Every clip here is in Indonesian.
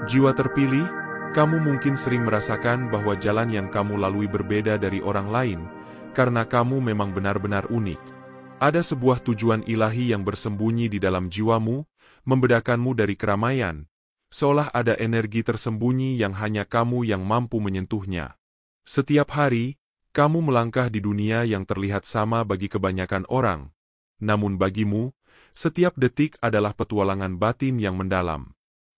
Jiwa terpilih, kamu mungkin sering merasakan bahwa jalan yang kamu lalui berbeda dari orang lain, karena kamu memang benar-benar unik. Ada sebuah tujuan ilahi yang bersembunyi di dalam jiwamu, membedakanmu dari keramaian, seolah ada energi tersembunyi yang hanya kamu yang mampu menyentuhnya. Setiap hari, kamu melangkah di dunia yang terlihat sama bagi kebanyakan orang, namun bagimu, setiap detik adalah petualangan batin yang mendalam.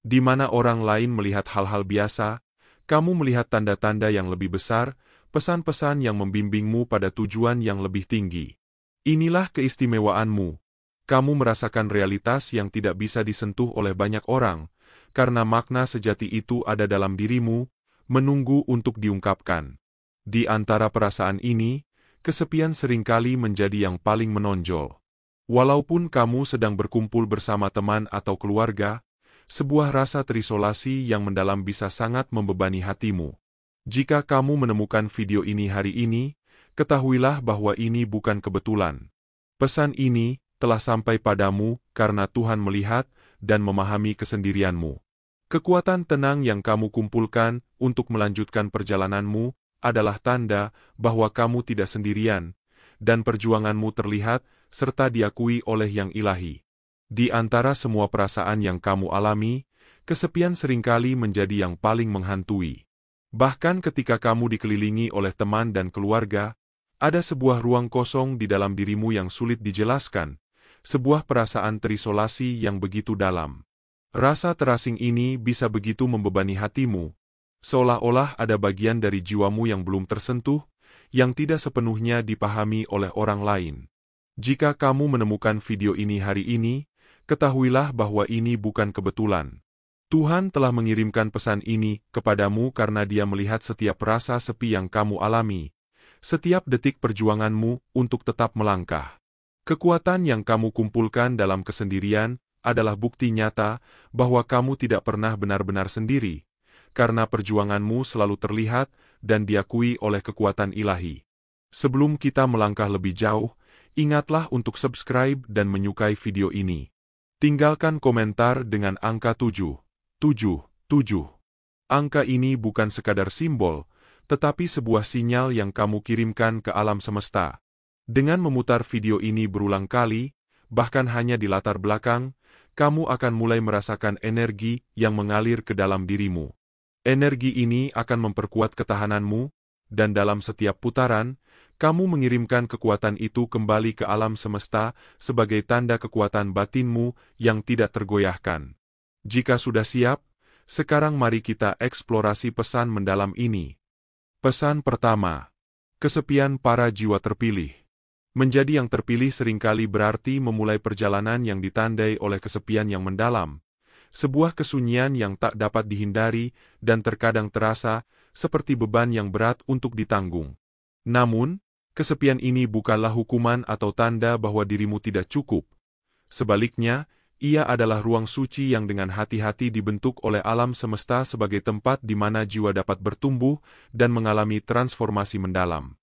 Di mana orang lain melihat hal-hal biasa, kamu melihat tanda-tanda yang lebih besar, pesan-pesan yang membimbingmu pada tujuan yang lebih tinggi. Inilah keistimewaanmu. Kamu merasakan realitas yang tidak bisa disentuh oleh banyak orang, karena makna sejati itu ada dalam dirimu, menunggu untuk diungkapkan. Di antara perasaan ini, kesepian seringkali menjadi yang paling menonjol. Walaupun kamu sedang berkumpul bersama teman atau keluarga, sebuah rasa terisolasi yang mendalam bisa sangat membebani hatimu. Jika kamu menemukan video ini hari ini, ketahuilah bahwa ini bukan kebetulan. Pesan ini telah sampai padamu karena Tuhan melihat dan memahami kesendirianmu. Kekuatan tenang yang kamu kumpulkan untuk melanjutkan perjalananmu adalah tanda bahwa kamu tidak sendirian, dan perjuanganmu terlihat serta diakui oleh Yang Ilahi. Di antara semua perasaan yang kamu alami, kesepian seringkali menjadi yang paling menghantui. Bahkan ketika kamu dikelilingi oleh teman dan keluarga, ada sebuah ruang kosong di dalam dirimu yang sulit dijelaskan, sebuah perasaan terisolasi yang begitu dalam. Rasa terasing ini bisa begitu membebani hatimu, seolah-olah ada bagian dari jiwamu yang belum tersentuh, yang tidak sepenuhnya dipahami oleh orang lain. Jika kamu menemukan video ini hari ini, ketahuilah bahwa ini bukan kebetulan. Tuhan telah mengirimkan pesan ini kepadamu karena Dia melihat setiap rasa sepi yang kamu alami, setiap detik perjuanganmu untuk tetap melangkah. Kekuatan yang kamu kumpulkan dalam kesendirian adalah bukti nyata bahwa kamu tidak pernah benar-benar sendiri, karena perjuanganmu selalu terlihat dan diakui oleh kekuatan ilahi. Sebelum kita melangkah lebih jauh, ingatlah untuk subscribe dan menyukai video ini. Tinggalkan komentar dengan angka 777. Angka ini bukan sekadar simbol, tetapi sebuah sinyal yang kamu kirimkan ke alam semesta. Dengan memutar video ini berulang kali, bahkan hanya di latar belakang, kamu akan mulai merasakan energi yang mengalir ke dalam dirimu. Energi ini akan memperkuat ketahananmu, dan dalam setiap putaran, kamu mengirimkan kekuatan itu kembali ke alam semesta sebagai tanda kekuatan batinmu yang tidak tergoyahkan. Jika sudah siap, sekarang mari kita eksplorasi pesan mendalam ini. Pesan pertama, kesepian para jiwa terpilih. Menjadi yang terpilih seringkali berarti memulai perjalanan yang ditandai oleh kesepian yang mendalam, sebuah kesunyian yang tak dapat dihindari dan terkadang terasa seperti beban yang berat untuk ditanggung. Namun, kesepian ini bukanlah hukuman atau tanda bahwa dirimu tidak cukup. Sebaliknya, ia adalah ruang suci yang dengan hati-hati dibentuk oleh alam semesta sebagai tempat di mana jiwa dapat bertumbuh dan mengalami transformasi mendalam.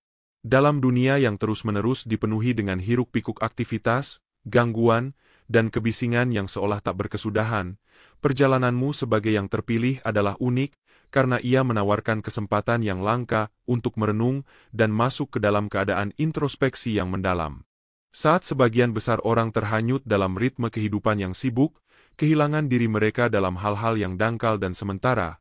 Dalam dunia yang terus-menerus dipenuhi dengan hiruk-pikuk aktivitas, gangguan, dan kebisingan yang seolah tak berkesudahan, perjalananmu sebagai yang terpilih adalah unik, karena ia menawarkan kesempatan yang langka untuk merenung dan masuk ke dalam keadaan introspeksi yang mendalam. Saat sebagian besar orang terhanyut dalam ritme kehidupan yang sibuk, kehilangan diri mereka dalam hal-hal yang dangkal dan sementara,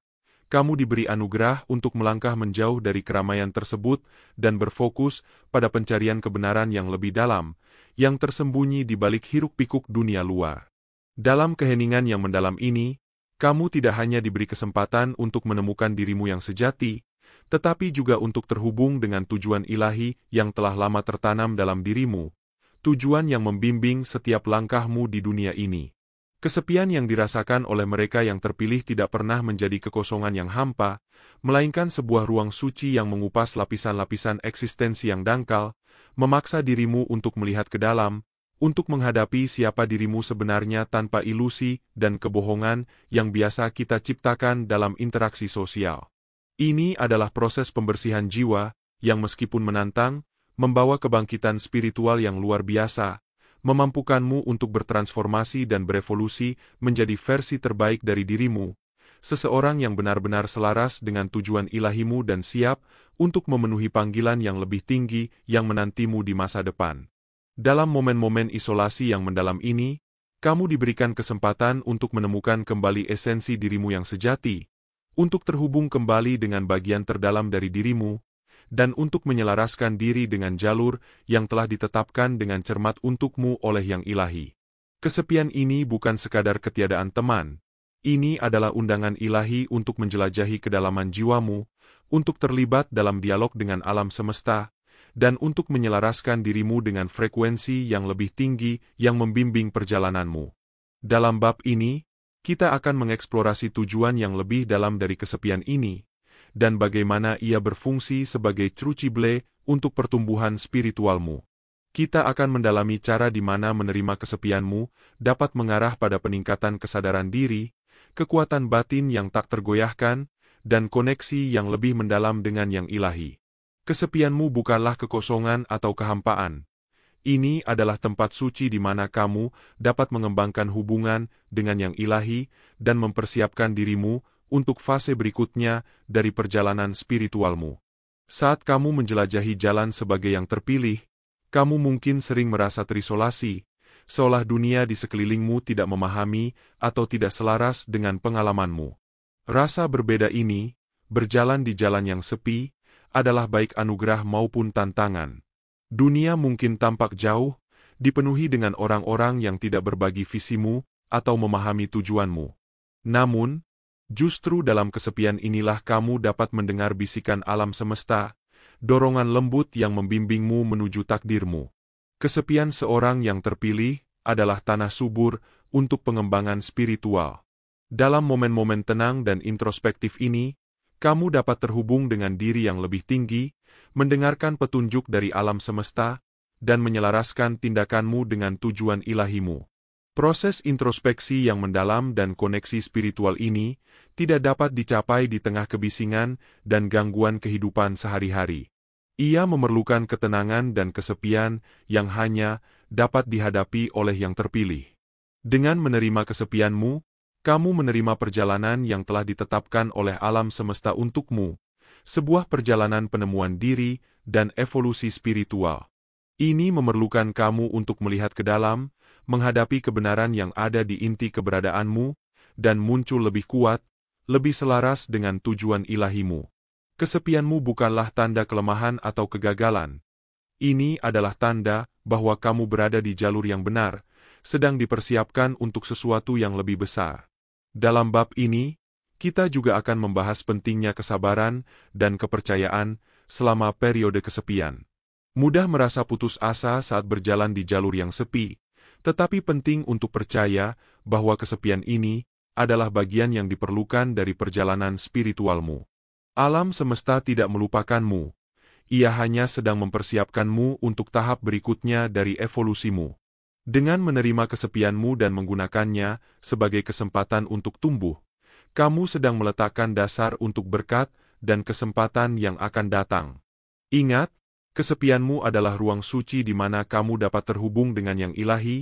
kamu diberi anugerah untuk melangkah menjauh dari keramaian tersebut dan berfokus pada pencarian kebenaran yang lebih dalam, yang tersembunyi di balik hiruk-pikuk dunia luar. Dalam keheningan yang mendalam ini, kamu tidak hanya diberi kesempatan untuk menemukan dirimu yang sejati, tetapi juga untuk terhubung dengan tujuan ilahi yang telah lama tertanam dalam dirimu, tujuan yang membimbing setiap langkahmu di dunia ini. Kesepian yang dirasakan oleh mereka yang terpilih tidak pernah menjadi kekosongan yang hampa, melainkan sebuah ruang suci yang mengupas lapisan-lapisan eksistensi yang dangkal, memaksa dirimu untuk melihat ke dalam, untuk menghadapi siapa dirimu sebenarnya tanpa ilusi dan kebohongan yang biasa kita ciptakan dalam interaksi sosial. Ini adalah proses pembersihan jiwa, yang meskipun menantang, membawa kebangkitan spiritual yang luar biasa, memampukanmu untuk bertransformasi dan berevolusi menjadi versi terbaik dari dirimu, seseorang yang benar-benar selaras dengan tujuan ilahimu dan siap untuk memenuhi panggilan yang lebih tinggi yang menantimu di masa depan. Dalam momen-momen isolasi yang mendalam ini, kamu diberikan kesempatan untuk menemukan kembali esensi dirimu yang sejati, untuk terhubung kembali dengan bagian terdalam dari dirimu, dan untuk menyelaraskan diri dengan jalur yang telah ditetapkan dengan cermat untukmu oleh Yang Ilahi. Kesepian ini bukan sekadar ketiadaan teman. Ini adalah undangan ilahi untuk menjelajahi kedalaman jiwamu, untuk terlibat dalam dialog dengan alam semesta, dan untuk menyelaraskan dirimu dengan frekuensi yang lebih tinggi yang membimbing perjalananmu. Dalam bab ini, kita akan mengeksplorasi tujuan yang lebih dalam dari kesepian ini, dan bagaimana ia berfungsi sebagai crucible untuk pertumbuhan spiritualmu. Kita akan mendalami cara di mana menerima kesepianmu dapat mengarah pada peningkatan kesadaran diri, kekuatan batin yang tak tergoyahkan, dan koneksi yang lebih mendalam dengan Yang Ilahi. Kesepianmu bukanlah kekosongan atau kehampaan. Ini adalah tempat suci di mana kamu dapat mengembangkan hubungan dengan Yang Ilahi dan mempersiapkan dirimu untuk fase berikutnya dari perjalanan spiritualmu. Saat kamu menjelajahi jalan sebagai yang terpilih, kamu mungkin sering merasa terisolasi, seolah dunia di sekelilingmu tidak memahami atau tidak selaras dengan pengalamanmu. Rasa berbeda ini, berjalan di jalan yang sepi, adalah baik anugerah maupun tantangan. Dunia mungkin tampak jauh, dipenuhi dengan orang-orang yang tidak berbagi visimu atau memahami tujuanmu. Namun, justru dalam kesepian inilah kamu dapat mendengar bisikan alam semesta, dorongan lembut yang membimbingmu menuju takdirmu. Kesepian seorang yang terpilih adalah tanah subur untuk pengembangan spiritual. Dalam momen-momen tenang dan introspektif ini, kamu dapat terhubung dengan diri yang lebih tinggi, mendengarkan petunjuk dari alam semesta, dan menyelaraskan tindakanmu dengan tujuan ilahimu. Proses introspeksi yang mendalam dan koneksi spiritual ini tidak dapat dicapai di tengah kebisingan dan gangguan kehidupan sehari-hari. Ia memerlukan ketenangan dan kesepian yang hanya dapat dihadapi oleh yang terpilih. Dengan menerima kesepianmu, kamu menerima perjalanan yang telah ditetapkan oleh alam semesta untukmu, sebuah perjalanan penemuan diri dan evolusi spiritual. Ini memerlukan kamu untuk melihat ke dalam, menghadapi kebenaran yang ada di inti keberadaanmu, dan muncul lebih kuat, lebih selaras dengan tujuan ilahimu. Kesepianmu bukanlah tanda kelemahan atau kegagalan. Ini adalah tanda bahwa kamu berada di jalur yang benar, sedang dipersiapkan untuk sesuatu yang lebih besar. Dalam bab ini, kita juga akan membahas pentingnya kesabaran dan kepercayaan selama periode kesepian. Mudah merasa putus asa saat berjalan di jalur yang sepi, tetapi penting untuk percaya bahwa kesepian ini adalah bagian yang diperlukan dari perjalanan spiritualmu. Alam semesta tidak melupakanmu. Ia hanya sedang mempersiapkanmu untuk tahap berikutnya dari evolusimu. Dengan menerima kesepianmu dan menggunakannya sebagai kesempatan untuk tumbuh, kamu sedang meletakkan dasar untuk berkat dan kesempatan yang akan datang. Ingat, kesepianmu adalah ruang suci di mana kamu dapat terhubung dengan Yang Ilahi,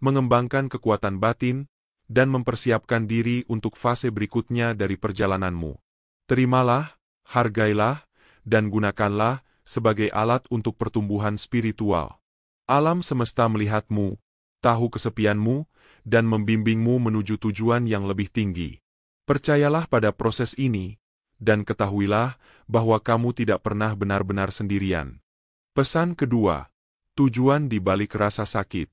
mengembangkan kekuatan batin, dan mempersiapkan diri untuk fase berikutnya dari perjalananmu. Terimalah, hargailah, dan gunakanlah sebagai alat untuk pertumbuhan spiritual. Alam semesta melihatmu, tahu kesepianmu, dan membimbingmu menuju tujuan yang lebih tinggi. Percayalah pada proses ini, dan ketahuilah bahwa kamu tidak pernah benar-benar sendirian. Pesan kedua, tujuan di balik rasa sakit.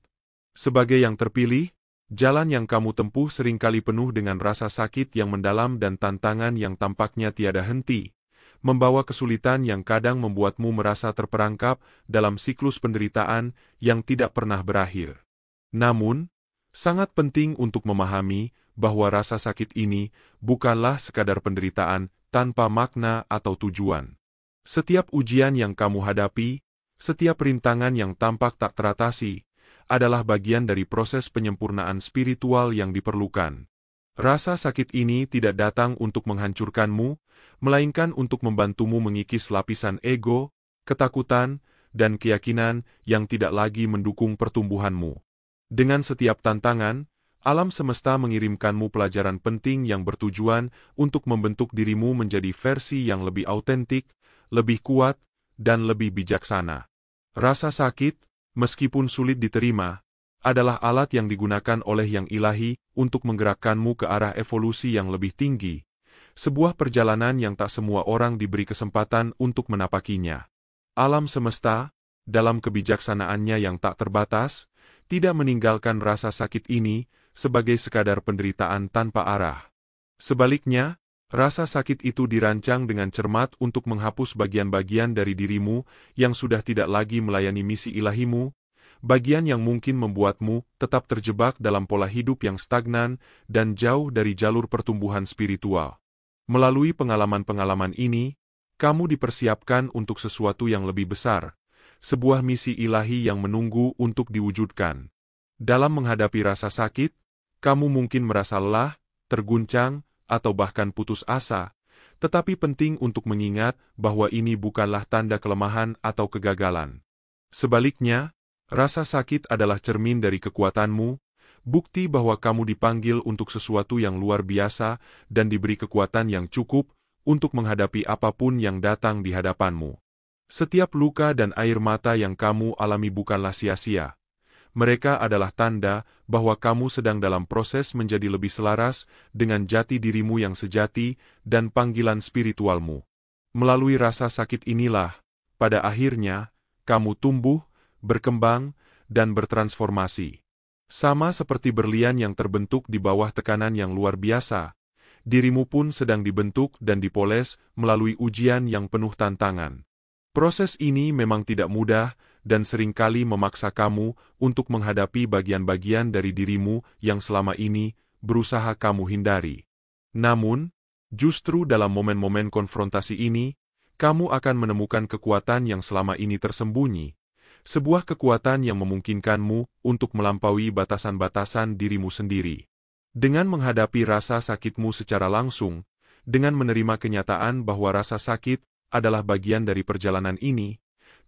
Sebagai yang terpilih, jalan yang kamu tempuh seringkali penuh dengan rasa sakit yang mendalam dan tantangan yang tampaknya tiada henti, membawa kesulitan yang kadang membuatmu merasa terperangkap dalam siklus penderitaan yang tidak pernah berakhir. Namun, sangat penting untuk memahami bahwa rasa sakit ini bukanlah sekadar penderitaan tanpa makna atau tujuan. Setiap ujian yang kamu hadapi, setiap rintangan yang tampak tak teratasi, adalah bagian dari proses penyempurnaan spiritual yang diperlukan. Rasa sakit ini tidak datang untuk menghancurkanmu, melainkan untuk membantumu mengikis lapisan ego, ketakutan, dan keyakinan yang tidak lagi mendukung pertumbuhanmu. Dengan setiap tantangan, Alam semesta mengirimkanmu pelajaran penting yang bertujuan untuk membentuk dirimu menjadi versi yang lebih autentik, lebih kuat, dan lebih bijaksana. Rasa sakit, meskipun sulit diterima, adalah alat yang digunakan oleh Yang Ilahi untuk menggerakkanmu ke arah evolusi yang lebih tinggi, sebuah perjalanan yang tak semua orang diberi kesempatan untuk menapakinya. Alam semesta, dalam kebijaksanaannya yang tak terbatas, tidak meninggalkan rasa sakit ini sebagai sekadar penderitaan tanpa arah. Sebaliknya, rasa sakit itu dirancang dengan cermat untuk menghapus bagian-bagian dari dirimu yang sudah tidak lagi melayani misi ilahimu, bagian yang mungkin membuatmu tetap terjebak dalam pola hidup yang stagnan dan jauh dari jalur pertumbuhan spiritual. Melalui pengalaman-pengalaman ini, kamu dipersiapkan untuk sesuatu yang lebih besar, sebuah misi ilahi yang menunggu untuk diwujudkan. Dalam menghadapi rasa sakit, kamu mungkin merasa lelah, terguncang, atau bahkan putus asa, tetapi penting untuk mengingat bahwa ini bukanlah tanda kelemahan atau kegagalan. Sebaliknya, rasa sakit adalah cermin dari kekuatanmu, bukti bahwa kamu dipanggil untuk sesuatu yang luar biasa dan diberi kekuatan yang cukup untuk menghadapi apapun yang datang di hadapanmu. Setiap luka dan air mata yang kamu alami bukanlah sia-sia. Mereka adalah tanda bahwa kamu sedang dalam proses menjadi lebih selaras dengan jati dirimu yang sejati dan panggilan spiritualmu. Melalui rasa sakit inilah, pada akhirnya, kamu tumbuh, berkembang, dan bertransformasi. Sama seperti berlian yang terbentuk di bawah tekanan yang luar biasa, dirimu pun sedang dibentuk dan dipoles melalui ujian yang penuh tantangan. Proses ini memang tidak mudah dan seringkali memaksa kamu untuk menghadapi bagian-bagian dari dirimu yang selama ini berusaha kamu hindari. Namun, justru dalam momen-momen konfrontasi ini, kamu akan menemukan kekuatan yang selama ini tersembunyi, sebuah kekuatan yang memungkinkanmu untuk melampaui batasan-batasan dirimu sendiri. Dengan menghadapi rasa sakitmu secara langsung, dengan menerima kenyataan bahwa rasa sakit adalah bagian dari perjalanan ini,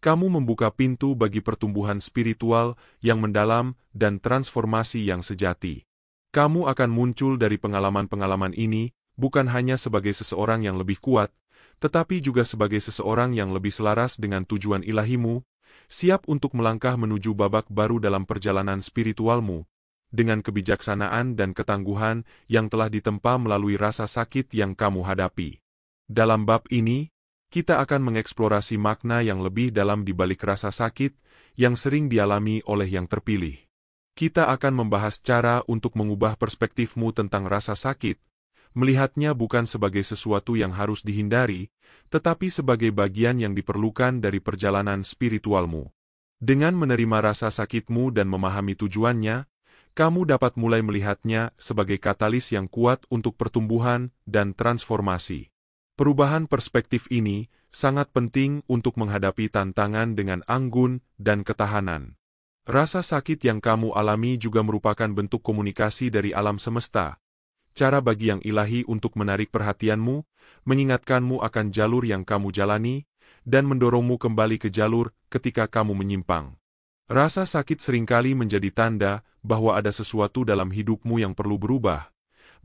kamu membuka pintu bagi pertumbuhan spiritual yang mendalam dan transformasi yang sejati. Kamu akan muncul dari pengalaman-pengalaman ini bukan hanya sebagai seseorang yang lebih kuat, tetapi juga sebagai seseorang yang lebih selaras dengan tujuan ilahimu, siap untuk melangkah menuju babak baru dalam perjalanan spiritualmu, dengan kebijaksanaan dan ketangguhan yang telah ditempa melalui rasa sakit yang kamu hadapi. Dalam bab ini, kita akan mengeksplorasi makna yang lebih dalam di balik rasa sakit yang sering dialami oleh yang terpilih. Kita akan membahas cara untuk mengubah perspektifmu tentang rasa sakit, melihatnya bukan sebagai sesuatu yang harus dihindari, tetapi sebagai bagian yang diperlukan dari perjalanan spiritualmu. Dengan menerima rasa sakitmu dan memahami tujuannya, kamu dapat mulai melihatnya sebagai katalis yang kuat untuk pertumbuhan dan transformasi. Perubahan perspektif ini sangat penting untuk menghadapi tantangan dengan anggun dan ketahanan. Rasa sakit yang kamu alami juga merupakan bentuk komunikasi dari alam semesta, cara bagi Yang Ilahi untuk menarik perhatianmu, mengingatkanmu akan jalur yang kamu jalani, dan mendorongmu kembali ke jalur ketika kamu menyimpang. Rasa sakit seringkali menjadi tanda bahwa ada sesuatu dalam hidupmu yang perlu berubah,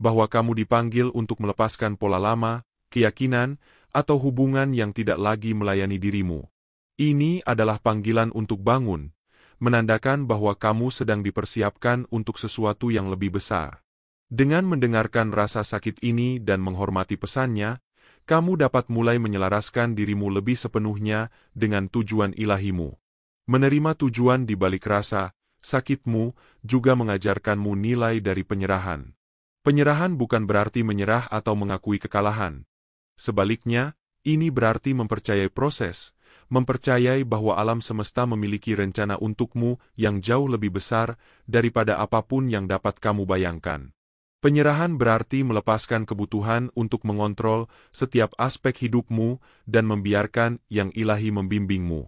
bahwa kamu dipanggil untuk melepaskan pola lama, keyakinan, atau hubungan yang tidak lagi melayani dirimu. Ini adalah panggilan untuk bangun, menandakan bahwa kamu sedang dipersiapkan untuk sesuatu yang lebih besar. Dengan mendengarkan rasa sakit ini dan menghormati pesannya, kamu dapat mulai menyelaraskan dirimu lebih sepenuhnya dengan tujuan ilahimu. Menerima tujuan di balik rasa sakitmu juga mengajarkanmu nilai dari penyerahan. Penyerahan bukan berarti menyerah atau mengakui kekalahan. Sebaliknya, ini berarti mempercayai proses, mempercayai bahwa alam semesta memiliki rencana untukmu yang jauh lebih besar daripada apapun yang dapat kamu bayangkan. Penyerahan berarti melepaskan kebutuhan untuk mengontrol setiap aspek hidupmu dan membiarkan Yang Ilahi membimbingmu.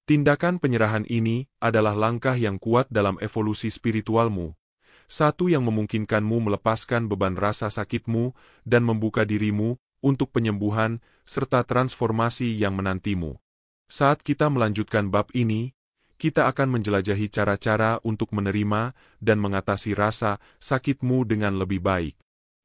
Tindakan penyerahan ini adalah langkah yang kuat dalam evolusi spiritualmu, satu yang memungkinkanmu melepaskan beban rasa sakitmu dan membuka dirimu untuk penyembuhan serta transformasi yang menantimu. Saat kita melanjutkan bab ini, kita akan menjelajahi cara-cara untuk menerima dan mengatasi rasa sakitmu dengan lebih baik.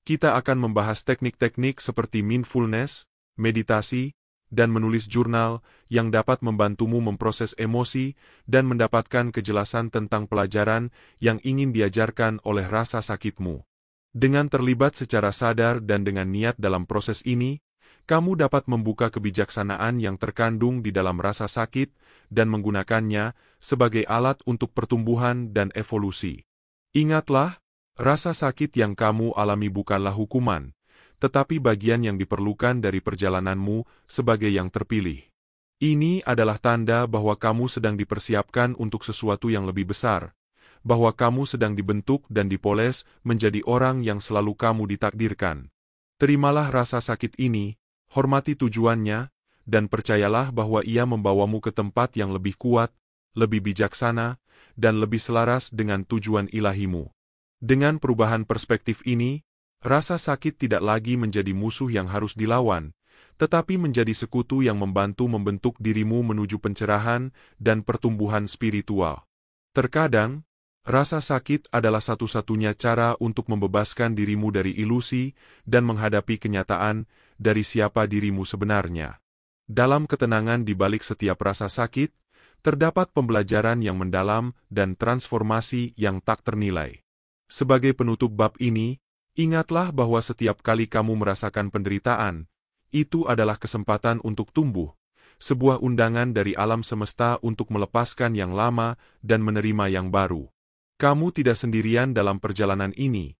Kita akan membahas teknik-teknik seperti mindfulness, meditasi, dan menulis jurnal yang dapat membantumu memproses emosi dan mendapatkan kejelasan tentang pelajaran yang ingin diajarkan oleh rasa sakitmu. Dengan terlibat secara sadar dan dengan niat dalam proses ini, kamu dapat membuka kebijaksanaan yang terkandung di dalam rasa sakit dan menggunakannya sebagai alat untuk pertumbuhan dan evolusi. Ingatlah, rasa sakit yang kamu alami bukanlah hukuman, tetapi bagian yang diperlukan dari perjalananmu sebagai yang terpilih. Ini adalah tanda bahwa kamu sedang dipersiapkan untuk sesuatu yang lebih besar, bahwa kamu sedang dibentuk dan dipoles menjadi orang yang selalu kamu ditakdirkan. Terimalah rasa sakit ini, hormati tujuannya, dan percayalah bahwa ia membawamu ke tempat yang lebih kuat, lebih bijaksana, dan lebih selaras dengan tujuan ilahimu. Dengan perubahan perspektif ini, rasa sakit tidak lagi menjadi musuh yang harus dilawan, tetapi menjadi sekutu yang membantu membentuk dirimu menuju pencerahan dan pertumbuhan spiritual. Terkadang, rasa sakit adalah satu-satunya cara untuk membebaskan dirimu dari ilusi dan menghadapi kenyataan dari siapa dirimu sebenarnya. Dalam ketenangan di balik setiap rasa sakit, terdapat pembelajaran yang mendalam dan transformasi yang tak ternilai. Sebagai penutup bab ini, ingatlah bahwa setiap kali kamu merasakan penderitaan, itu adalah kesempatan untuk tumbuh, sebuah undangan dari alam semesta untuk melepaskan yang lama dan menerima yang baru. Kamu tidak sendirian dalam perjalanan ini.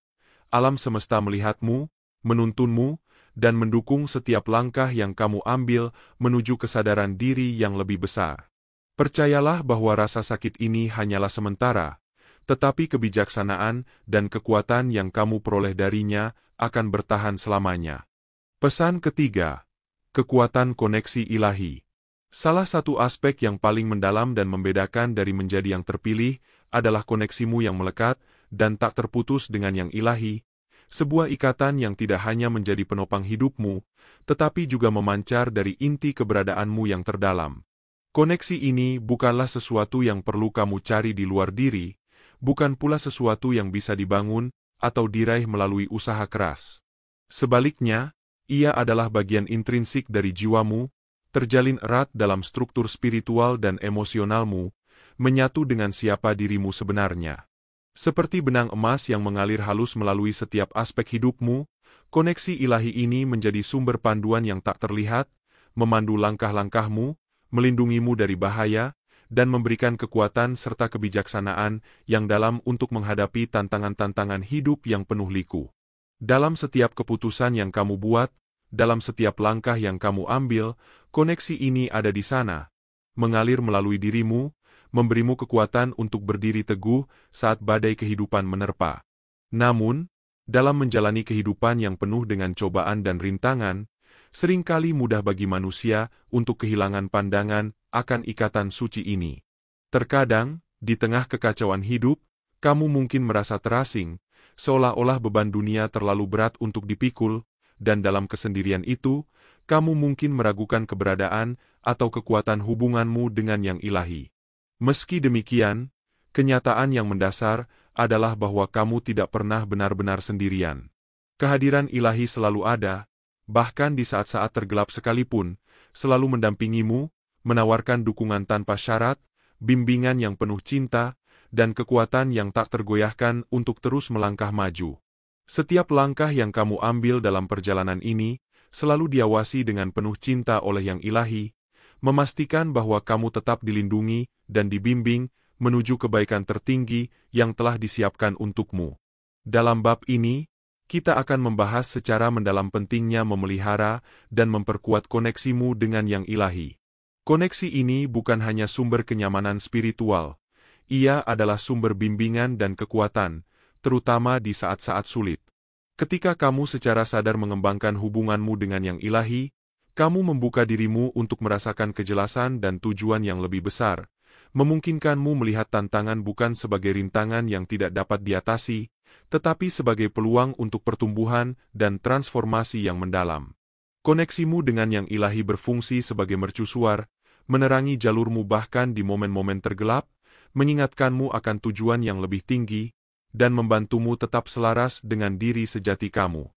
Alam semesta melihatmu, menuntunmu, dan mendukung setiap langkah yang kamu ambil menuju kesadaran diri yang lebih besar. Percayalah bahwa rasa sakit ini hanyalah sementara, tetapi kebijaksanaan dan kekuatan yang kamu peroleh darinya akan bertahan selamanya. Pesan ketiga, kekuatan koneksi ilahi. Salah satu aspek yang paling mendalam dan membedakan dari menjadi yang terpilih adalah koneksimu yang melekat dan tak terputus dengan yang ilahi, sebuah ikatan yang tidak hanya menjadi penopang hidupmu, tetapi juga memancar dari inti keberadaanmu yang terdalam. Koneksi ini bukanlah sesuatu yang perlu kamu cari di luar diri, bukan pula sesuatu yang bisa dibangun atau diraih melalui usaha keras. Sebaliknya, ia adalah bagian intrinsik dari jiwamu, terjalin erat dalam struktur spiritual dan emosionalmu, menyatu dengan siapa dirimu sebenarnya. Seperti benang emas yang mengalir halus melalui setiap aspek hidupmu, koneksi ilahi ini menjadi sumber panduan yang tak terlihat, memandu langkah-langkahmu, melindungimu dari bahaya, dan memberikan kekuatan serta kebijaksanaan yang dalam untuk menghadapi tantangan-tantangan hidup yang penuh liku. Dalam setiap keputusan yang kamu buat, dalam setiap langkah yang kamu ambil, koneksi ini ada di sana, mengalir melalui dirimu, memberimu kekuatan untuk berdiri teguh saat badai kehidupan menerpa. Namun, dalam menjalani kehidupan yang penuh dengan cobaan dan rintangan, seringkali mudah bagi manusia untuk kehilangan pandangan akan ikatan suci ini. Terkadang, di tengah kekacauan hidup, kamu mungkin merasa terasing, seolah-olah beban dunia terlalu berat untuk dipikul, dan dalam kesendirian itu, kamu mungkin meragukan keberadaan atau kekuatan hubunganmu dengan yang ilahi. Meski demikian, kenyataan yang mendasar adalah bahwa kamu tidak pernah benar-benar sendirian. Kehadiran ilahi selalu ada, bahkan di saat-saat tergelap sekalipun, selalu mendampingimu, menawarkan dukungan tanpa syarat, bimbingan yang penuh cinta, dan kekuatan yang tak tergoyahkan untuk terus melangkah maju. Setiap langkah yang kamu ambil dalam perjalanan ini, selalu diawasi dengan penuh cinta oleh yang ilahi, memastikan bahwa kamu tetap dilindungi dan dibimbing menuju kebaikan tertinggi yang telah disiapkan untukmu. Dalam bab ini, kita akan membahas secara mendalam pentingnya memelihara dan memperkuat koneksimu dengan yang ilahi. Koneksi ini bukan hanya sumber kenyamanan spiritual, ia adalah sumber bimbingan dan kekuatan, terutama di saat-saat sulit. Ketika kamu secara sadar mengembangkan hubunganmu dengan yang ilahi, kamu membuka dirimu untuk merasakan kejelasan dan tujuan yang lebih besar, memungkinkanmu melihat tantangan bukan sebagai rintangan yang tidak dapat diatasi, tetapi sebagai peluang untuk pertumbuhan dan transformasi yang mendalam. Koneksimu dengan yang ilahi berfungsi sebagai mercusuar, menerangi jalurmu bahkan di momen-momen tergelap, mengingatkanmu akan tujuan yang lebih tinggi, dan membantumu tetap selaras dengan diri sejati kamu.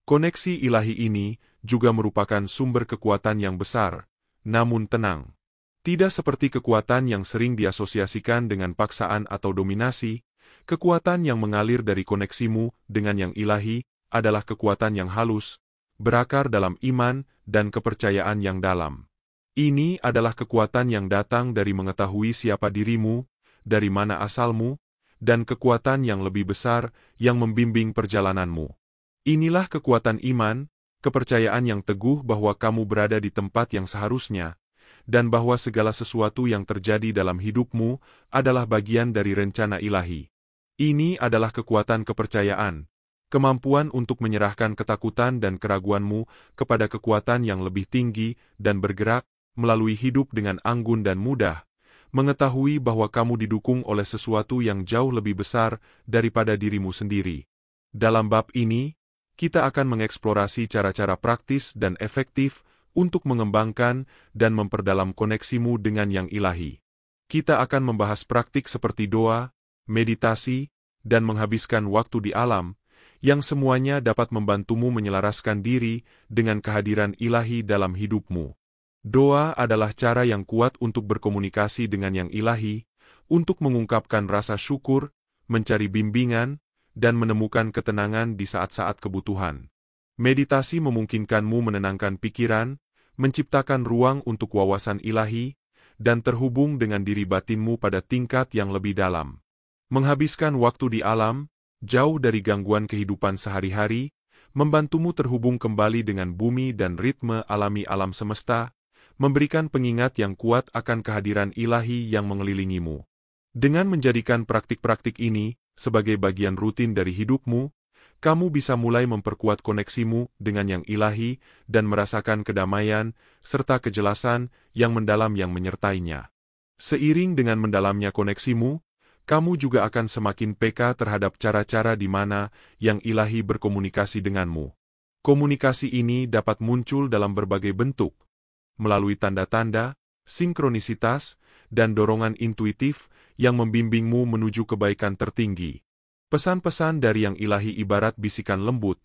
Koneksi ilahi ini juga merupakan sumber kekuatan yang besar, namun tenang. Tidak seperti kekuatan yang sering diasosiasikan dengan paksaan atau dominasi, kekuatan yang mengalir dari koneksimu dengan yang ilahi adalah kekuatan yang halus, berakar dalam iman dan kepercayaan yang dalam. Ini adalah kekuatan yang datang dari mengetahui siapa dirimu, dari mana asalmu, dan kekuatan yang lebih besar yang membimbing perjalananmu. Inilah kekuatan iman, kepercayaan yang teguh bahwa kamu berada di tempat yang seharusnya, dan bahwa segala sesuatu yang terjadi dalam hidupmu adalah bagian dari rencana ilahi. Ini adalah kekuatan kepercayaan, kemampuan untuk menyerahkan ketakutan dan keraguanmu kepada kekuatan yang lebih tinggi dan bergerak melalui hidup dengan anggun dan mudah, mengetahui bahwa kamu didukung oleh sesuatu yang jauh lebih besar daripada dirimu sendiri. Dalam bab ini, kita akan mengeksplorasi cara-cara praktis dan efektif untuk mengembangkan dan memperdalam koneksimu dengan yang ilahi. Kita akan membahas praktik seperti doa, meditasi, dan menghabiskan waktu di alam, yang semuanya dapat membantumu menyelaraskan diri dengan kehadiran ilahi dalam hidupmu. Doa adalah cara yang kuat untuk berkomunikasi dengan yang ilahi, untuk mengungkapkan rasa syukur, mencari bimbingan, dan menemukan ketenangan di saat-saat kebutuhan. Meditasi memungkinkanmu menenangkan pikiran, menciptakan ruang untuk wawasan ilahi, dan terhubung dengan diri batinmu pada tingkat yang lebih dalam. Menghabiskan waktu di alam, jauh dari gangguan kehidupan sehari-hari, membantumu terhubung kembali dengan bumi dan ritme alami alam semesta, memberikan pengingat yang kuat akan kehadiran ilahi yang mengelilingimu. Dengan menjadikan praktik-praktik ini sebagai bagian rutin dari hidupmu, kamu bisa mulai memperkuat koneksimu dengan yang ilahi dan merasakan kedamaian serta kejelasan yang mendalam yang menyertainya. Seiring dengan mendalamnya koneksimu, kamu juga akan semakin peka terhadap cara-cara di mana yang ilahi berkomunikasi denganmu. Komunikasi ini dapat muncul dalam berbagai bentuk, melalui tanda-tanda, sinkronisitas, dan dorongan intuitif yang membimbingmu menuju kebaikan tertinggi. Pesan-pesan dari yang ilahi ibarat bisikan lembut,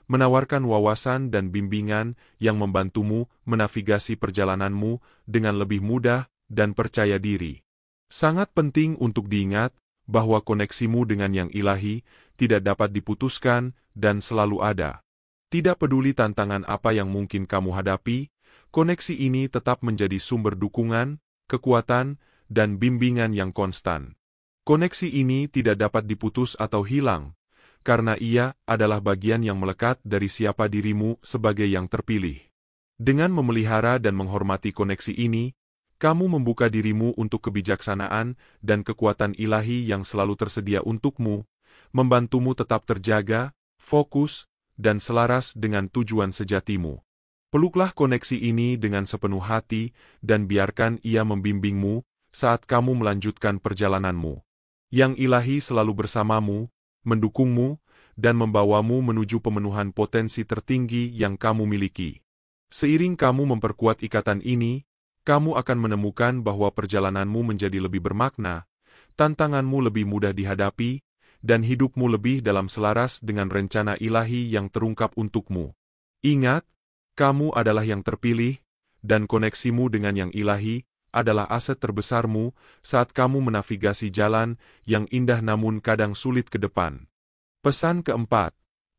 menawarkan wawasan dan bimbingan yang membantumu menavigasi perjalananmu dengan lebih mudah dan percaya diri. Sangat penting untuk diingat bahwa koneksimu dengan yang ilahi tidak dapat diputuskan dan selalu ada. Tidak peduli tantangan apa yang mungkin kamu hadapi, koneksi ini tetap menjadi sumber dukungan, kekuatan, dan bimbingan yang konstan. Koneksi ini tidak dapat diputus atau hilang, karena ia adalah bagian yang melekat dari siapa dirimu sebagai yang terpilih. Dengan memelihara dan menghormati koneksi ini, kamu membuka dirimu untuk kebijaksanaan dan kekuatan ilahi yang selalu tersedia untukmu, membantumu tetap terjaga, fokus, dan selaras dengan tujuan sejatimu. Peluklah koneksi ini dengan sepenuh hati dan biarkan ia membimbingmu saat kamu melanjutkan perjalananmu. Yang ilahi selalu bersamamu, mendukungmu, dan membawamu menuju pemenuhan potensi tertinggi yang kamu miliki. Seiring kamu memperkuat ikatan ini, kamu akan menemukan bahwa perjalananmu menjadi lebih bermakna, tantanganmu lebih mudah dihadapi, dan hidupmu lebih dalam selaras dengan rencana ilahi yang terungkap untukmu. Ingat, kamu adalah yang terpilih, dan koneksimu dengan yang ilahi adalah aset terbesarmu saat kamu menavigasi jalan yang indah namun kadang sulit ke depan. Pesan keempat,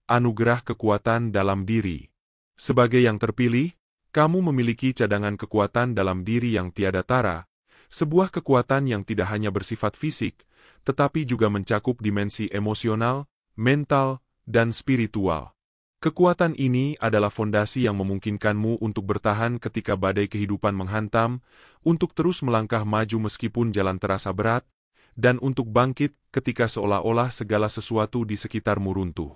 anugerah kekuatan dalam diri. Sebagai yang terpilih, kamu memiliki cadangan kekuatan dalam diri yang tiada tara, sebuah kekuatan yang tidak hanya bersifat fisik, tetapi juga mencakup dimensi emosional, mental, dan spiritual. Kekuatan ini adalah fondasi yang memungkinkanmu untuk bertahan ketika badai kehidupan menghantam, untuk terus melangkah maju meskipun jalan terasa berat, dan untuk bangkit ketika seolah-olah segala sesuatu di sekitarmu runtuh.